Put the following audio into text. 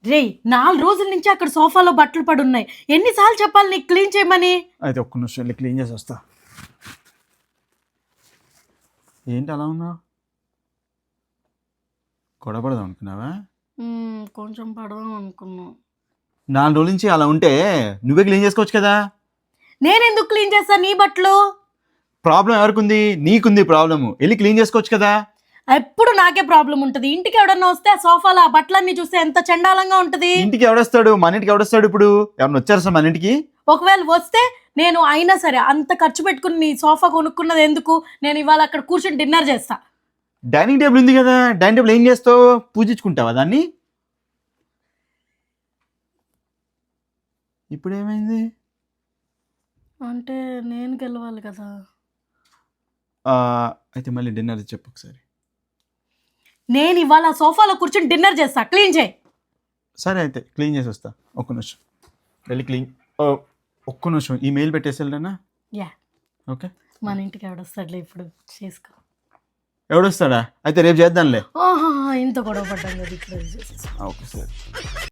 రేయ్ 4 రోజుల నుంచి అక్కడ సోఫాలో బట్టలు పడున్నాయి. ఎన్నిసార్లు చెప్పాలి నీకు క్లీన్ చేయమని? అయితే ఒక్క నిమిషం వెళ్ళి క్లీన్ చేసి వస్తా. ఏంటి అలా ఉన్నావు? గొడవ పడదాం అనుకున్నావా? కొంచెం పడదాం అనుకున్నా. 4 రోజుల నుంచి అలా ఉంటే నువ్వే క్లీన్ చేసుకోవచ్చు కదా. నేనెందుకు క్లీన్ చేస్తా నీ బట్టలు? ప్రాబ్లం ఎవరికుంది? నీకుంది ప్రాబ్లము. వెళ్ళి క్లీన్ చేసుకోవచ్చు కదా. ఎప్పుడు నాకే ప్రాబ్లం ఉంటుంది. ఇంటికి ఎవడన్నా వస్తే ఆ సోఫాలో ఆ బట్టలన్నీ చూస్తే ఎంత చండాలంగా ఉంటుంది. ఇంటికి ఎవడొస్తాడు? మన ఇంటికి ఎవడొస్తాడు? ఇప్పుడు ఎవరైనా వచ్చారు సార్ మన ఇంటికి? ఒకవేళ వస్తే నేను అయినా సరే అంత ఖర్చు పెట్టుకుని నీ సోఫా కొనుక్కున్నది ఎందుకు? నేను ఇవాళ అక్కడ కూర్చొని డిన్నర్ చేస్తా. డైనింగ్ టేబుల్ ఉంది కదా, డైనింగ్ టేబుల్ ఏం చేస్తావు? పూజించుకుంటావా దాన్ని? ఇప్పుడు ఏమైంది? అంటే నేను గెలవాలి కదా. అయితే మళ్ళీ డిన్నర్ చెప్పు ఒకసారి. నేను ఇవాళ సోఫాలో కూర్చొని డిన్నర్ చేస్తా. క్లీన్ చేయి. సరే అయితే క్లీన్ చేసి వస్తా. ఒక్క నిమిషం వెళ్ళి క్లీన్. ఒక్క నిమిషం ఈ మెయిల్ పెట్టేసి వెళ్ళానా? Yeah okay. మన ఇంటికి ఎవడొస్తాడులే ఇప్పుడు చేసుకో. ఎవడొస్తాడా? అయితే రేపు చేద్దాంలే. ఇంత గొడవ పడ్డాం కదా ఇప్పుడు. ఓకే సరే.